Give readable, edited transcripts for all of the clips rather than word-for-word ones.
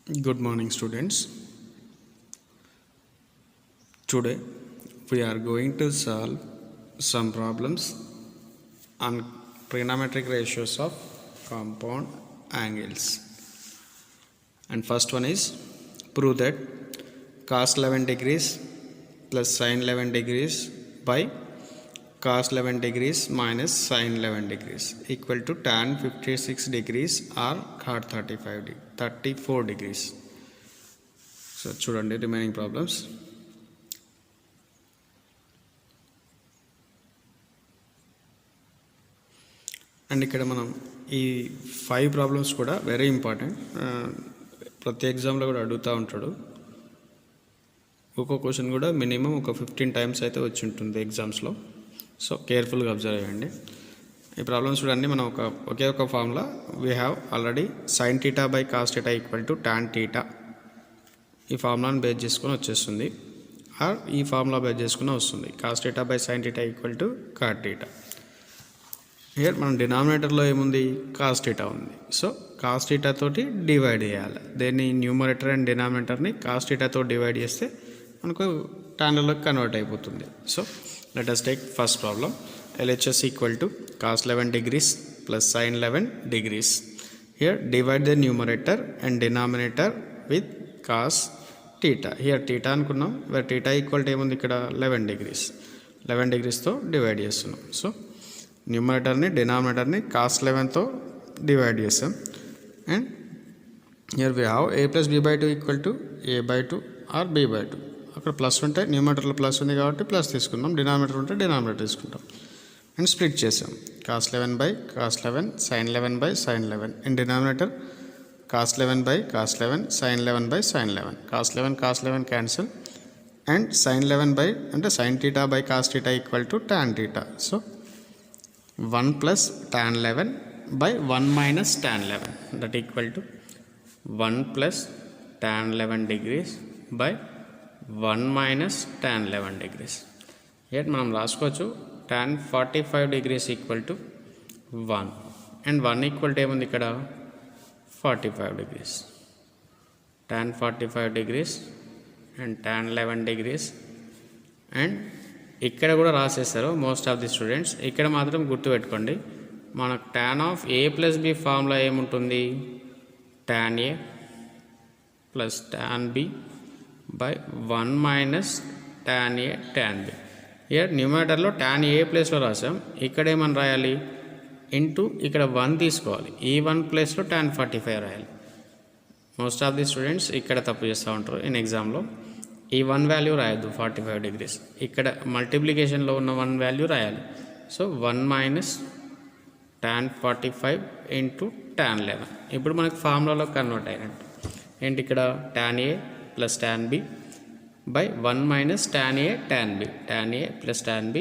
Good morning, students. Today we are going to solve some problems on trigonometric ratios of compound angles. And first one is prove that cos 11 degrees plus sin 11 degrees by cos 11 degrees minus sin 11 degrees equal to tan 56 degrees or cot 34 degrees. So చూడండి remaining problems. And ఇక్కడ మనం ఈ 5 problems కూడా very important. ప్రతి ఎగ్జామ్లో కూడా అడుగుతూ ఉంటాడు. ఒక్కో క్వశ్చన్ కూడా మినిమం ఒక 15 టైమ్స్ అయితే వచ్చి ఉంటుంది ఎగ్జామ్స్లో. సో కేర్ఫుల్గా అబ్జర్వ్ చేయండి. ఈ ప్రాబ్లమ్స్ చూడండి. మనం ఒకే ఒక formula we have already sine theta by cos theta equal to tan theta. ఈ ఫార్ములాని బేస్ చేసుకుని వచ్చేస్తుంది. ఆర్ ఈ ఫార్ములా బేస్ చేసుకుని వస్తుంది. Cos theta by sine theta equal to cot theta. Here మనం డినామినేటర్లో ఏముంది, కాస్ టీటా ఉంది. సో కాస్ టీటా తోటి డివైడ్ చేయాలి. దేన్ని న్యూమరేటర్ అండ్ డినామినేటర్ని కాస్ టీటాతో డివైడ్ చేస్తే మనకు టాన్లోకి కన్వర్ట్ అయిపోతుంది. So let us take first problem. LHS equal to cos 11 degrees plus sin 11 degrees. Here divide the numerator and denominator with cos theta. Here theta అనుకున్నాం. where theta equal to ఏముంది ఇక్కడ 11 degrees. 11 degreesతో divide చేస్తున్నాం. So న్యూమరేటర్ని డినామినేటర్ని cos 11తో divide చేస్తాం. And here we have a plus b by 2 equal to a by 2 or b by 2. అక్కడ plus ఉంటే న్యూమరేటర్లో plus ఉంది కాబట్టి ప్లస్ తీసుకున్నాం. డినామినేటర్ ఉంటే డినామినేటర్ తీసుకుంటాం. అండ్ స్ప్లిట్ చేసాం. cos 11 by cos 11 sin 11 by sin 11. In denominator cos 11 by cos 11 sin 11 by sin 11. cos 11 cancel. And sin 11 by అంటే sin theta by cos theta equal to tan theta. So 1 plus tan 11 by 1 minus tan 11 that equal to 1 plus tan 11 degrees by 1 minus tan 11 degrees. Here మనం రాసుకోవచ్చు tan 45 degrees equal to 1 and 1 equal to ఏముంది ఇక్కడ 45 degrees. tan 45 degrees and tan 11 degrees and ఇక్కడ కూడా రాసేస్తారు most of the students. ఇక్కడ మాత్రం గుర్తుపెట్టుకోండి, మనకు tan of a plus b formula ఏముంటుంది, tan a plus tan b by 1 minus tan a tan b. here న్యూమరేటర్లో tan a ప్లేస్లో రాసాం. ఇక్కడ ఏమని రాయాలి, ఇంటూ ఇక్కడ 1 తీసుకోవాలి. ఈ 1 ప్లేస్లో tan 45 రాయాలి. మోస్ట్ ఆఫ్ ది స్టూడెంట్స్ ఇక్కడ తప్పు చేస్తూ ఉంటారు ఇన్ ఎగ్జామ్లో. ఈ 1 వాల్యూ రాయొద్దు 45 degrees. ఇక్కడ మల్టిప్లికేషన్లో ఉన్న 1 వాల్యూ రాయాలి. So 1 minus tan 45 into tan 11. ఇప్పుడు మనకు ఫార్ములాలో కన్వర్ట్ అయినట్టు. ఏంటి ఇక్కడ tan a plus tan b by 1 minus tan a tan b. tan a plus tan b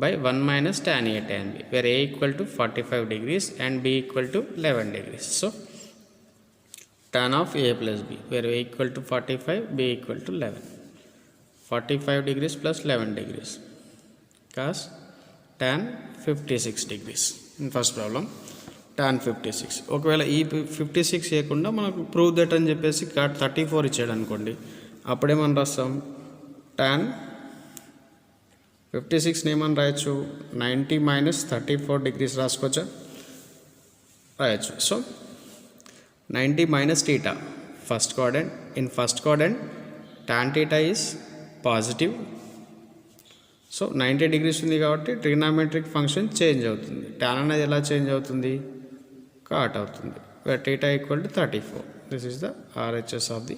by 1 minus tan a tan b, where a equal to 45 degrees and b equal to 11 degrees. So tan of a plus b, where a equal to 45, b equal to 11. 45 degrees plus 11 degrees cos tan 56 degrees. In first problem tan 56. ఒకవేళ ఈ 56 చేయకుండా మనకు prove that అని చెప్పేసి cot 34 ఇచ్చాడు అనుకోండి, అప్పుడేమని రాస్తాం, tan 56 ఏమని రాయొచ్చు, 90 minus 34 degrees రాసుకోవచ్చా, రాయొచ్చు. So 90 minus theta, first quadrant. in first quadrant tan theta is positive. So 90 degrees ఉంది కాబట్టి ట్రిగ్నామెట్రిక్ ఫంక్షన్ చేంజ్ అవుతుంది. tan అనేది ఎలా చేంజ్ అవుతుంది, కాట్ అవుతుంది. where theta equal to 34. this is the RHS of the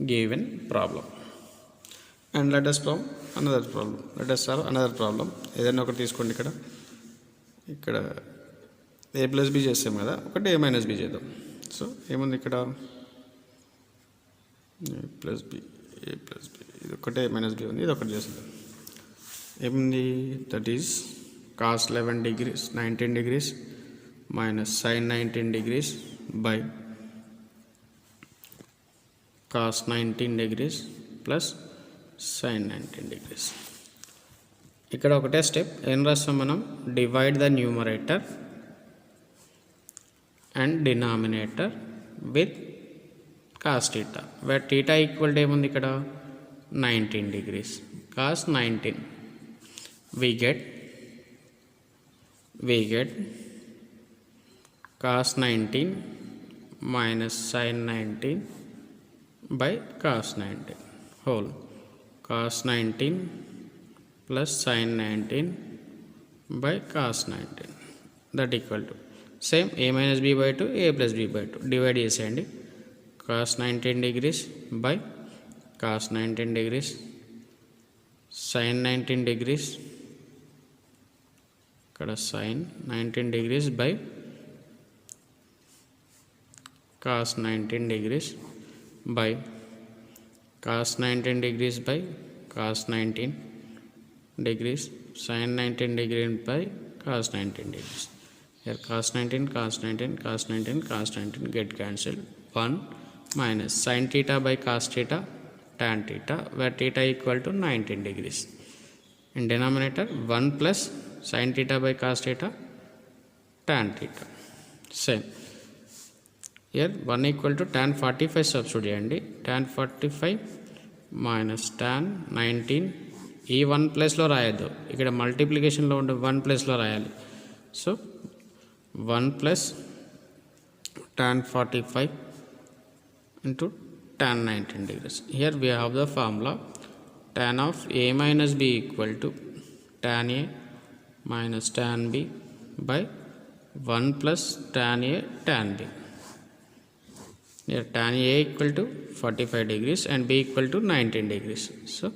given problem. and let us solve another problem. ఏదైనా ఒకటి తీసుకోండి. ఇక్కడ a plus b చేస్తాం కదా, ఒకటి a minus b చేద్దాం. సో ఏముంది ఇక్కడ a plus b, ఇది ఒకటే మైనస్ b ఉంది, ఇది ఒకటి చేస్తుంది. ఏముంది, that is cos 11 degrees 19 degrees minus sin 19 degrees by cos 19 degrees plus sin 19 degrees. ఇక్కడ ఒకటే స్టెప్ ఏం రాస్తాం మనం, divide the numerator and denominator with cos theta, where theta equal to ఏముంది ఇక్కడ 19 degrees. Cos 19 we get cos 19 minus sin 19 by cos 19 whole cos 19 plus sin 19 by cos 19 that equal to same a minus b by 2 a plus b by 2 divide చేసేయండి. cos 19 degrees by cos 19 degrees sin 19 degrees ఇక్కడ sin 19 degrees by cos 19 degrees by cos 19 degrees by cos 19 degrees sin 19 degrees by cos 19 degrees. Here cos 19 cos 19 cos 19 cos 19 get cancelled. 1 minus sin theta by cos theta tan theta where theta equal to 19 degrees. In denominator 1 plus sin theta by cos theta tan theta. Same. Here 1 equal to tan 45 substitute చేయండి. tan 45 minus tan 19 ఈ 1 ప్లస్లో రాయొద్దు, ఇక్కడ మల్టిప్లికేషన్లో ఉండే 1 ప్లస్లో రాయాలి. So 1 plus tan 45 into tan 19 degrees. Here we have the formula tan of a minus b equal to tan a minus tan b by 1 plus tan a tan b. Here tan a equal to 45 degrees and b equal to 19 degrees. So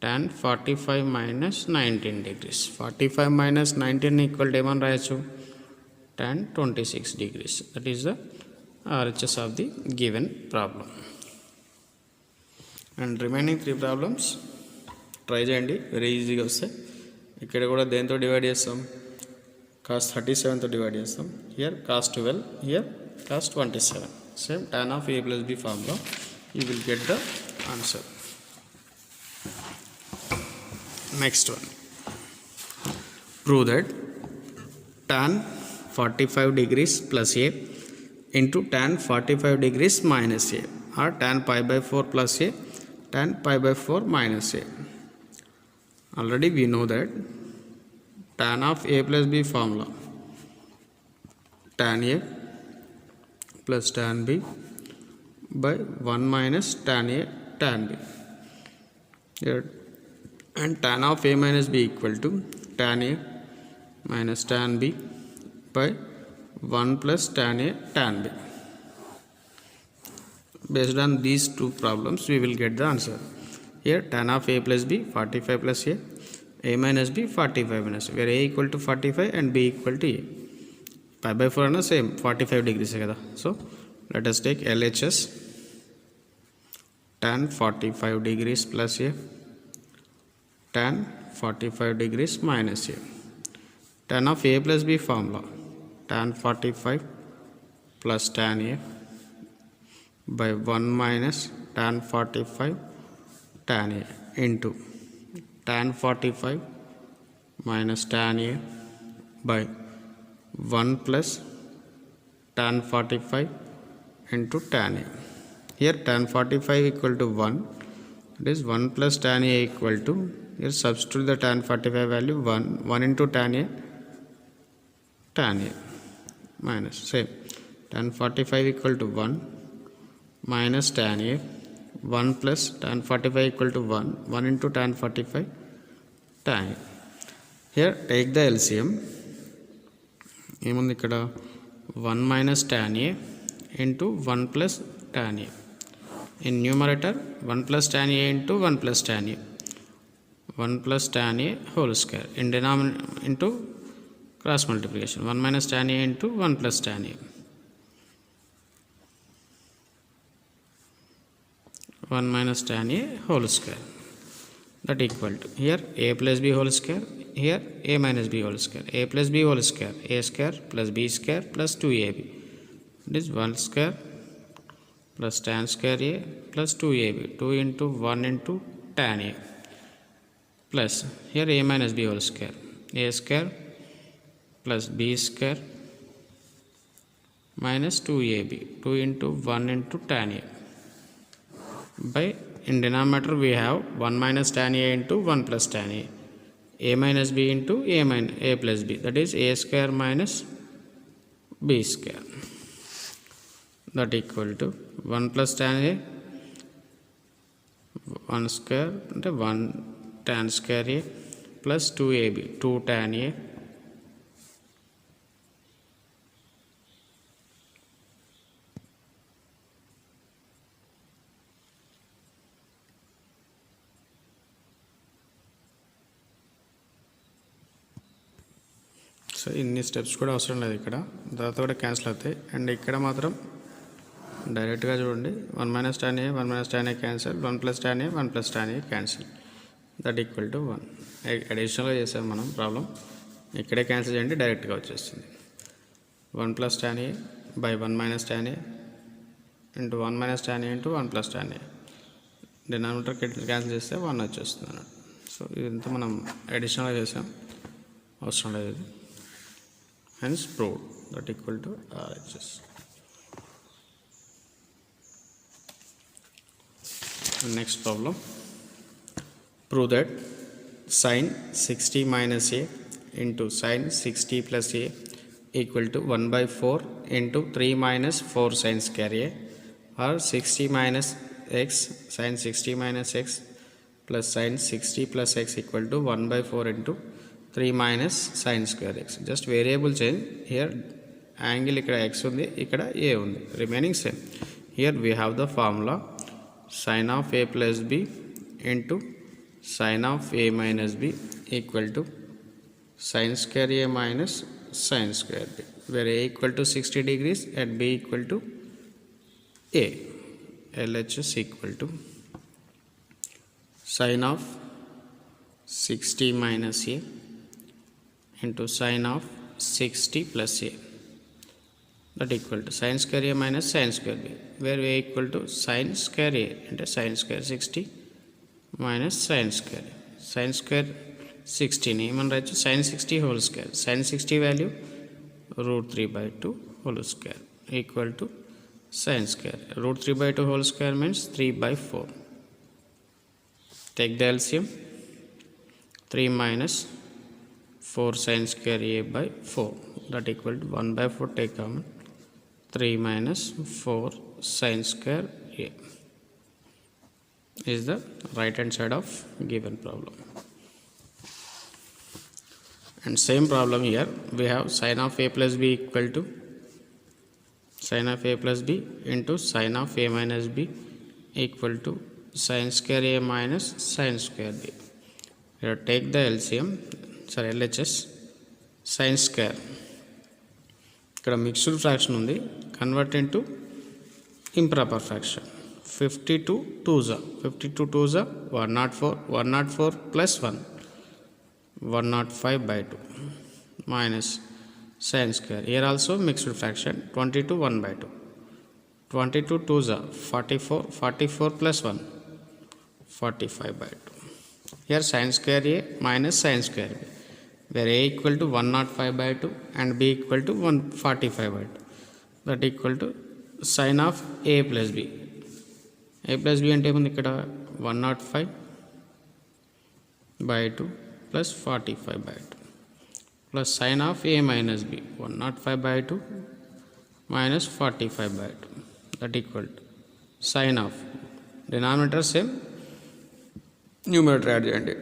tan 45 minus 19 degrees. 45 minus 19 equal to ఏమని రాయొచ్చు tan 26 degrees. That is the RHS of the given problem. And remaining 3 problems try చేయండి, very ఈజీగా వస్తాయి. ఇక్కడ కూడా దేంతో divide చేస్తాం, cos 37తో divide చేస్తాం. Here cos 12, here cos 27. Same tan of a plus b formula, you will get the answer. Next one, prove that tan 45 degrees plus a into tan 45 degrees minus a or tan pi by 4 plus a tan pi by 4 minus a. Already we know that tan of a plus b formula tan a plus tan b by 1 minus tan a tan b. Here and tan of a minus b equal to tan a minus tan b by 1 plus tan a tan b. Based on these 2 problems we will get the answer. Here tan of a plus b 45 plus a minus b 45 minus a, where a equal to 45 and b equal to a. Pi by 4 na same 45 degrees kada. So let us take LHS. Tan 45 degrees plus a tan 45 degrees minus a. Tan of a plus b formula tan 45 plus tan a by 1 minus tan 45 tan a into tan 45 minus tan a by 1 plus tan 45 into tan a. Here tan 45 equal to 1, it is 1 plus tan a equal to, here substitute the tan 45 value 1 into tan a minus same tan 45 equal to 1 minus tan a 1 plus tan 45 equal to 1 into tan 45 tan a. Here take the LCM. ఏముంది ఇక్కడ 1 minus tan a into 1 plus tan a. In numerator 1 plus tan a into 1 plus tan a. 1 plus tan a whole square. In denominator into cross multiplication 1 minus tan a into 1 plus tan a. 1 minus tan a whole square, that equal to here a plus b whole square, here a minus b whole square, a plus b whole square, a square plus b square plus 2ab. It is 1 square plus tan square a plus 2ab, 2 into 1 into tan a plus here a minus b whole square, a square plus b square minus 2ab, 2 into 1 into tan a by in denominator we have 1 minus tan a into 1 plus tan a minus b into a plus b, that is a square minus b square, that equal to 1 plus tan a 1 square అంటే 1 tan square a plus 2ab 2 tan a so ఇన్ని steps కూడా అవసరం లేదు, ఇక్కడ తర్వాత కూడా cancel అవుతాయి. And ఇక్కడ మాత్రం డైరెక్ట్గా చూడండి, 1 minus tan a 1 minus tan a cancel, 1 plus tan a 1 plus tan a cancel, that equal to 1. అడిషనల్గా చేసాం మనం ప్రాబ్లం, ఇక్కడే క్యాన్సిల్ చేయండి డైరెక్ట్గా వచ్చేస్తుంది. 1 plus tan a by 1 minus tan a into 1 minus tan a into 1 plus tan a, denominator cancel చేస్తే 1 వచ్చేస్తుంది అన్నట్టు. సో ఇదంతా మనం అడిషనల్గా చేసాం, అవసరం లేదు ఇది. Hence proved, that equal to RHS. Next problem, prove that sin 60 minus a into sin 60 plus a equal to 1 by 4 into 3 minus 4 sin square a, or 60 minus x sin 60 minus x plus sin 60 plus x equal to 1 by 4 into 3 minus sin square x. Just variable change here, angle ikkada x undi, ikkada a undi, remaining same. Here we have the formula sin of a plus b into sin of a minus b equal to sin square a minus sin square b, where a equal to 60 degrees and b equal to a. LHS equal to sin of 60 minus a into sin of 60 plus a, that equal to sin square a minus sin square b, where a equal to sin square a into sin square 60 minus sin square a. Sin square 60 ni man write sin 60 whole square, sin 60 value root 3 by 2 whole square equal to sin square. Root 3 by 2 whole square means 3 by 4. Take the LCM, 3 minus 4 sin square a by 4, that equal to 1 by 4 take common, 3 minus 4 sin square a is the right hand side of given problem. And same problem here, we have sin of a plus b equal to sin of a plus b into sin of a minus b equal to sin square a minus sin square b. Here take the LCM, sorry LHS, sin square, ఇక్కడ mixed fraction ఉంది, convert into improper fraction. 52 2s 104, 104 plus 1 105 by 2 minus sin square. Here also mixed fraction, 22 1 by 2, 22 2s 44, 44 plus 1 45 by 2. Here sin square a minus sin square b, where a equal to 105 by 2 and b equal to 145 by 2, that equal to sin of a plus b. A plus b అంటే ఏముంది ఇక్కడ 105 by 2 plus 45 by 2 plus sin of a minus b, 105 by 2 minus 45 by 2, that equal to sin of denominator same, numerator add చేయండి,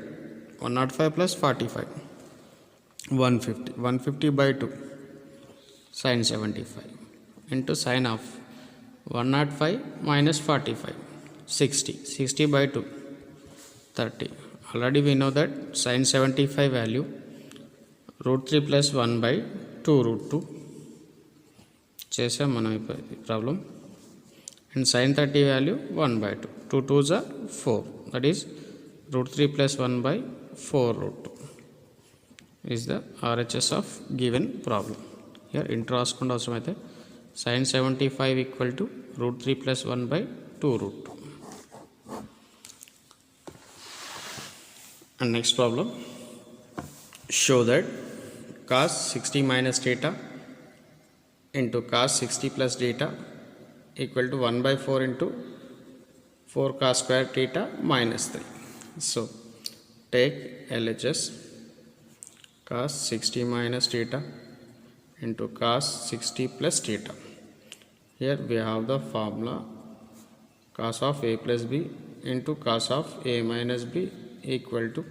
105 plus 45 150, 150 by 2 sin 75 into sin of 105 minus 45 60, 60 by 2 30. Already we know that sin 75 value root 3 plus 1 by 2 root 2 చేసాం మనం ఈ problem. And sin 30 value 1 by 2, 2 2s are 4, that is root 3 plus 1 by 4 root 2 is the RHS of given problem. Here inter రాసుకుంటే అవసరమైతే sin 75 equal to root 3 plus 1 by 2 root 2. And next problem, show that cos 60 minus theta into cos 60 plus theta equal to 1 by 4 into 4 cos square theta minus 3. So take LHS cos 60 minus theta into cos 60 plus theta. Here we have the formula cos of a plus b into cos of a minus b equal to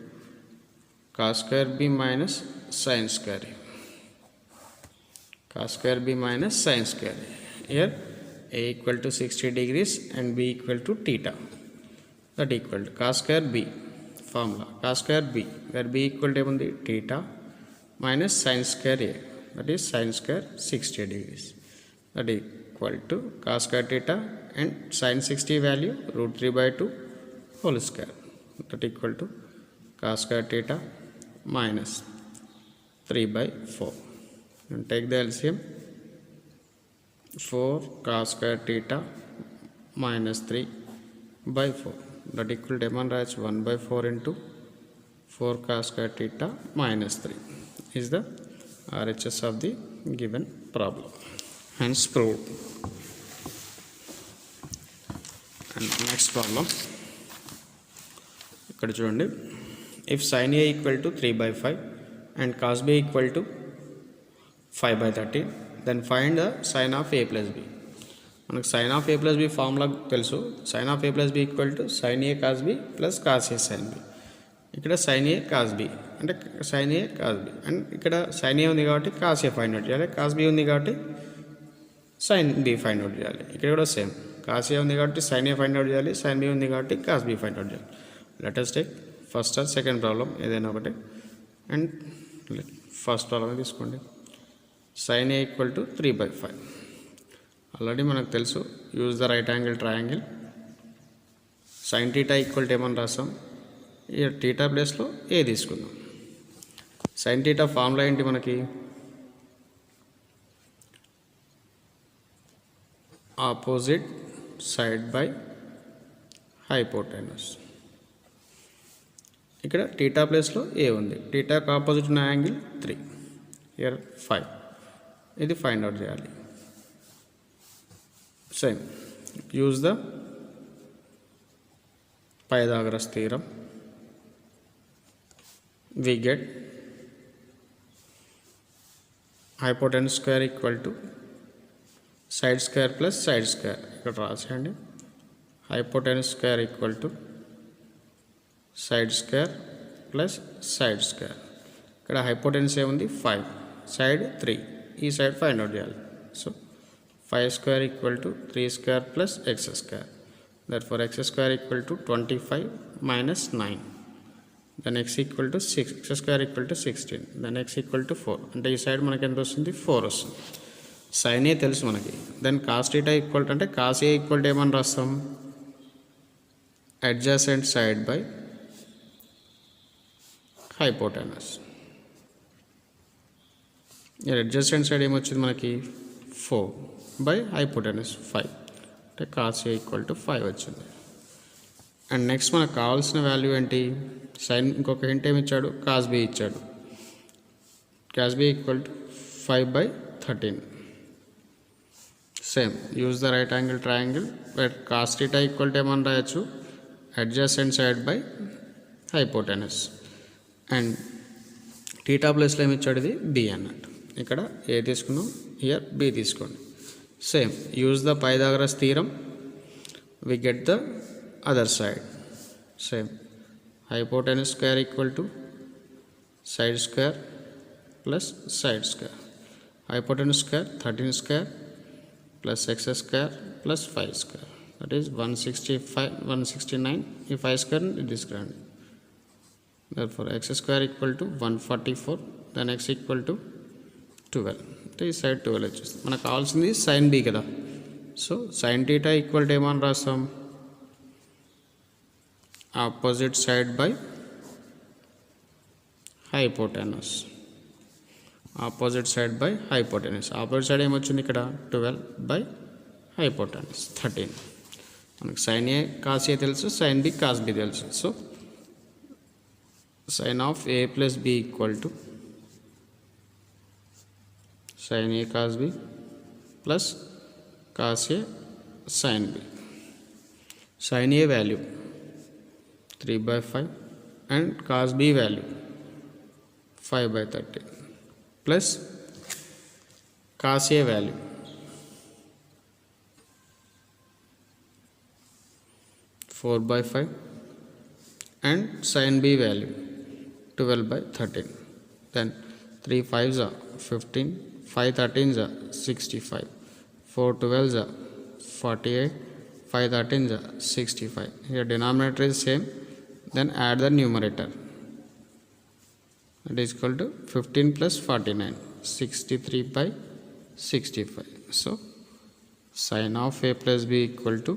cos square b minus sin square a. Cos square b minus sin square a. Here a equal to 60 degrees and b equal to theta. That equal to cos square b formula cos square b where b equal to theta minus sin square a, that is sin square 60 degrees, that is equal to cos square theta and sin 60 value root 3 by 2 whole square, that equal to cos square theta minus 3 by 4. And take the LCM, 4 cos square theta minus 3 by 4, that equal to 1 by 4 into 4 cos square theta minus 3 is the RHS of the given problem. Hence proved. And next problem, ఇక్కడ చూడండి, if sin A equal to 3 by 5 and cos B equal to 5 by 30, then find the sin of A plus B. మనకు sin of A plus B formula తెలుసు. sin of A plus B equal to sin A cos B plus cos A sin B. ఇక్కడ sin A cos B అంటే sin A cos B, and ఇక్కడ sin A ఉంది కాబట్టి cos A find out చేయాలి, cos B ఉంది కాబట్టి sin B find out చేయాలి. ఇక్కడ కూడా సేమ్, cos A ఉంది కాబట్టి sin A ఫైండ్ అవుట్ చేయాలి, sin B ఉంది కాబట్టి cos B ఫైండ్ అవుట్ చేయాలి. Let us take first or second problem ఏదైనా ఒకటి, అండ్ ఫస్ట్ ప్రాబ్లం తీసుకోండి. sin A equal to 3 by 5. Already మనకు తెలుసు, use the right angle triangle. sin θ equal to ఏమని రాస్తాం, ఈ θ ప్లేస్లో ఏ తీసుకుందాం. sin θ ఫార్ములా ఏంటి మనకి, ఆపోజిట్ సైడ్ బై హైపోటెనస్. ఇక్కడ θ ప్లేస్లో ఏ ఉంది, θకు ఆపోజిట్ ఉన్న యాంగిల్ 3, హియర్ 5. ఇది ఫైండ్ అవుట్ చేయాలి. Same use the Pythagoras theorem. We get hypotenuse square equal to side square plus side square. ఇక్కడ రాసేయండి, hypotenuse square equal to side square plus side square. ఇక్కడ hypotenuse ఏముంది 5, side 3, ఈ side find out చేయాలి. So 5 square equal to 3 square plus x square. Therefore x square equal to 25 minus 9. Then x equal to 6, x square equal to 16, then x equal to 4. అంటే ఈ side మనకి ఎంత వస్తుంది, 4 వస్తుంది. sin A తెలుసు మనకి. Then cos θ equal to అంటే cos A equal to ఏమని రాస్తాం, adjacent side by hypotenuse. Adjacent side ఏమొచ్చింది మనకి 4 బై హైపోటెనస్ 5, అంటే cos A ఈక్వల్ టు 5 వచ్చింది. అండ్ నెక్స్ట్ మనకు కావాల్సిన వాల్యూ ఏంటి, సైన్ ఇంకొక హింట్ ఏమి ఇచ్చాడు, కాస్ బి ఇచ్చాడు. Cos B equal to 5 by 13. Same use the right angle triangle but cos θ equal to ఏమని రాయొచ్చు, adjacent side by hypotenuse. And θ ప్లేస్లో ఏమి ఇచ్చాడు, ఇది బి అన్నట్టు. ఇక్కడ ఏ తీసుకున్నాం, హియర్ బి తీసుకోండి. Same use the Pythagoras theorem, we get the other side. Same, hypotenuse square equal to side square plus side square. Hypotenuse square 13 square plus x square plus 5 square, that is 169. If 5 square it is grand. Therefore x square equal to 144, then x equal to 12. This side 12 వచ్చేస్తుంది. మనకు కావాల్సింది sin b కదా. So sin θ equal to ఏమని రాస్తాం, opposite side by hypotenuse. Opposite side by hypotenuse. Opposite side ఏమొచ్చింది ఇక్కడ 12 by hypotenuse 13. మనకు sin A cos A తెలుసు, sin B cos B తెలుసు. So sin of A plus B equal to sin A cos B plus cos A sin B. sin A value 3/5 and cos B value 5/13 plus cos A value 4/5 and sin B value 12/13. Then 3 5s are 15, 5 13s are 65, 4 12s are 48, 5 13s are 65. Here denominator is same, then add the numerator. It is equal to 15 plus 49, 63/65. So sin of A plus B equal to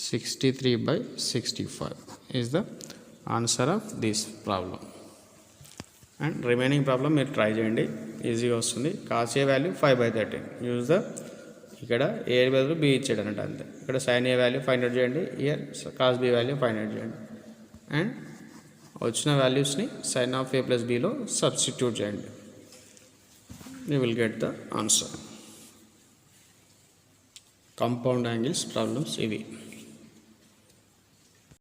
63/65 is the answer of this problem. And remaining problem మీరు try చేయండి, ఈజీగా వస్తుంది. Cos A value 5/13 use the, ఇక్కడ A బదులు B ఇచ్చాడు అన్నట్టు అంతే. ఇక్కడ sine A value find out చేయండి, ఇయర్ cos B value find out చేయండి. అండ్ వచ్చిన వాల్యూస్ని సైన్ ఆఫ్ ఏ ప్లస్ బిలో సబ్స్టిట్యూట్ చేయండి. You will get the answer. Compound angles problems ఇవి.